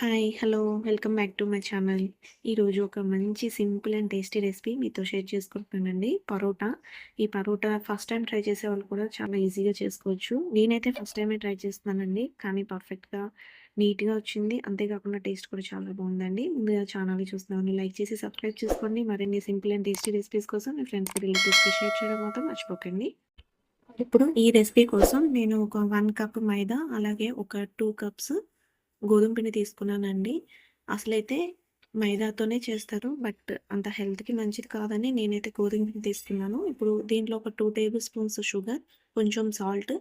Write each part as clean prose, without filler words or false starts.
Hi! Hello! Welcome back to my channel. ఈరోజు ఒక మంచి సింపుల్ అండ్ టేస్టీ రెసిపీ మీతో షేర్ చేసుకుంటున్నానండి. పరోటా. ఈ పరోటా ఫస్ట్ టైమ్ ట్రై చేసేవాళ్ళు కూడా చాలా ఈజీగా చేసుకోవచ్చు. నేనైతే ఫస్ట్ టైమే ట్రై చేస్తున్నానండి. కానీ పర్ఫెక్ట్‌గా, నీట్‌గా వచ్చింది. అంతేకాకుండా టేస్ట్ కూడా చాలా బాగుందండి. ముందుగా ఛానల్‌ని చూస్తున్నవాళ్ళు లైక్ చేసి సబ్స్క్రైబ్ చేసుకోండి. మరిన్ని సింపుల్ అండ్ టేస్టీ రెసిపీస్ కోసం మీ ఫ్రెండ్స్‌కి, రిలేటివ్స్‌కి షేర్ చేయడం మాత్రం మర్చిపోకండి. ఇప్పుడు ఈ రెసిపీ కోసం నేను ఒక 1 కప్ మైదా, అలాగే ఒక 2 కప్స్ గోధుమ పిండి తీసుకున్నానండి. అసలైతే మైదాతోనే చేస్తారు. బట్ అంత హెల్త్‌కి మంచిది కాదని నేనైతే గోధుమ పిండి తీసుకున్నాను. ఇప్పుడు దీంట్లో ఒక 2 టేబుల్ స్పూన్స్ షుగర్, కొంచెం సాల్ట్,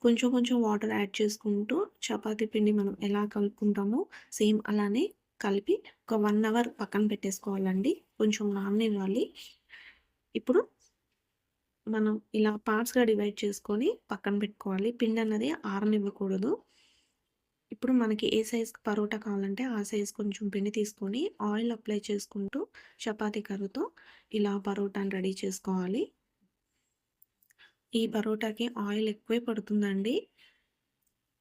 కొంచెం కొంచెం వాటర్ యాడ్ చేసుకుంటూ చపాతీ పిండి మనం ఎలా కలుపుకుంటామో సేమ్ అలానే కలిపి ఒక 1 అవర్ పక్కన పెట్టేసుకోవాలండి. కొంచెం నాననివ్వాలి. ఇప్పుడు మనం ఇలా పార్ట్స్‌గా డివైడ్ చేసుకొని పక్కన పెట్టుకోవాలి. పిండన్నది ఆరనివ్వకూడదు. ఇప్పుడు మనకి ఏ సైజ్‌కి పరోటా కావాలంటే ఆ సైజ్ కొంచెం పిండి తీసుకొని ఆయిల్ అప్లై చేసుకుంటూ చపాతీ కర్రతో ఇలా పరోటాని రెడీ చేసుకోవాలి. ఈ పరోటాకి ఆయిల్ ఎక్కువే పడుతుందండి.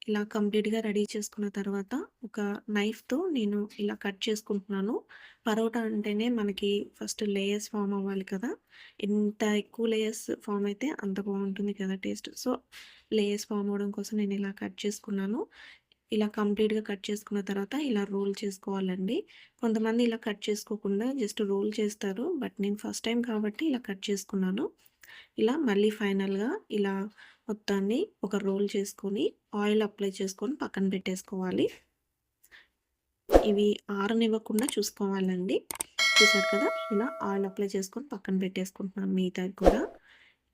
ఇలా కంప్లీట్‌గా రెడీ చేసుకున్న తర్వాత ఒక నైఫ్‌తో నేను ఇలా కట్ చేసుకుంటున్నాను. పరోటా అంటేనే మనకి ఫస్ట్ లేయర్స్ ఫార్మ్ అవ్వాలి కదా! ఎంత ఎక్కువ లేయర్స్ ఫార్మ్ అయితే అంత బావుంటుంది కదా టేస్ట్. సో, లేయర్స్ ఫార్మ్ అవ్వడం కోసం నేను ఇలా కట్ చేసుకున్నాను. ఇలా కంప్లీట్‌గా కట్ చేసుకున్న తర్వాత ఇలా రోల్ చేసుకోవాలండి. కొంతమంది ఇలా కట్ చేసుకోకుండా జస్ట్ రోల్ చేస్తారు. బట్ నేను ఫస్ట్ టైమ్ కాబట్టి ఇలా కట్ చేసుకున్నాను. ఇలా మళ్ళీ ఫైనల్‌గా ఇలా మొత్తాన్ని ఒక రోల్ చేసుకొని, ఆయిల్ అప్లై చేసుకొని పక్కన పెట్టేసుకోవాలి. ఇవి ఆరనివ్వకుండా చూసుకోవాలండి. చూసారు కదా! ఇలా ఆయిల్ అప్లై చేసుకొని పక్కన పెట్టేసుకుంటున్నాను మిగతావి కూడా.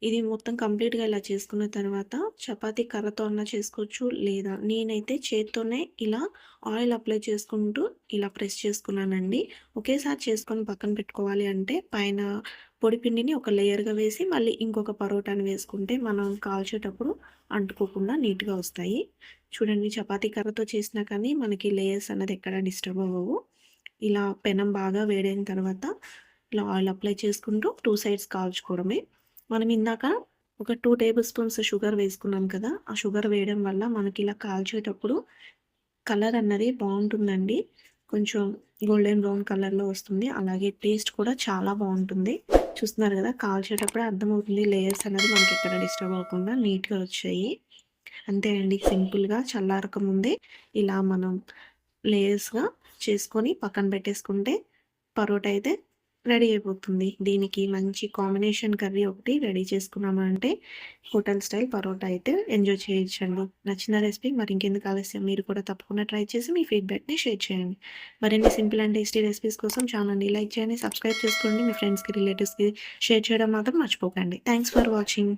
ఇది మొత్తం కంప్లీట్‌గా ఇలా చేసుకున్న తర్వాత చపాతీ కర్రతో అన్నా చేసుకోవచ్చు. లేదా నేనైతే చేత్తోనే ఇలా ఆయిల్ అప్లై చేసుకుంటూ ఇలా ప్రెస్ చేసుకున్నానండి. ఒకేసారి చేసుకొని పక్కన పెట్టుకోవాలి అంటే పైన పొడి పిండిని ఒక లేయర్‌గా వేసి మళ్ళీ ఇంకొక పరోటాని వేసుకుంటే మనం కాల్చేటప్పుడు అంటుకోకుండా నీట్‌గా వస్తాయి. చూడండి చపాతీ కర్రతో చేసినా కానీ మనకి లేయర్స్ అన్నది ఎక్కడ డిస్టర్బ్ అవ్వవు. ఇలా పెనం బాగా వేడైన తర్వాత ఇలా ఆయిల్ అప్లై చేసుకుంటూ 2 సైడ్స్ కాల్చుకోవడమే. మనం ఇందాక ఒక 2 టేబుల్ స్పూన్స్ షుగర్ వేసుకున్నాం కదా! ఆ షుగర్ వేయడం వల్ల మనకి ఇలా కాల్చేటప్పుడు కలర్ అన్నది బావుంటుందండి. కొంచెం గోల్డెన్ బ్రౌన్ కలర్‌లో వస్తుంది. అలాగే టేస్ట్ కూడా చాలా బావుంటుంది. చూస్తున్నారు గదా! కాల్చేటప్పుడే అర్థమవుతుంది లేయర్స్ అనేది మనకెక్కడ డిస్టర్బ్ అవ్వకుండా నీట్‌గా వచ్చాయి. అంతే అండి సింపుల్‌గా చల్లారక ముందే ఇలా మనం లేయర్స్‌గా చేసుకొని పక్కన పెట్టేసుకుంటే పరోటా అయితే రెడీ అయిపోతుంది. దీనికి మంచి కాంబినేషన్ కర్రీ ఒకటి రెడీ చేసుకున్నామంటే హోటల్ స్టైల్ పరోటా అయితే ఎంజాయ్ చేయొచ్చండి. నచ్చిన రెసిపీ మరి ఇంకెందుకు ఆలస్యం మీరు కూడా తప్పకుండా ట్రై చేసి మీ ఫీడ్‌బ్యాక్‌ని షేర్ చేయండి. మరిన్ని సింపుల్ అండ్ టేస్టీ రెసిపీస్ కోసం ఛానల్‌ని లైక్ చేయండి, సబ్స్క్రైబ్ చేసుకోండి. మీ ఫ్రెండ్స్‌కి, రిలేటివ్స్‌కి షేర్ చేయడం మాత్రం మర్చిపోకండి. Thanks for watching.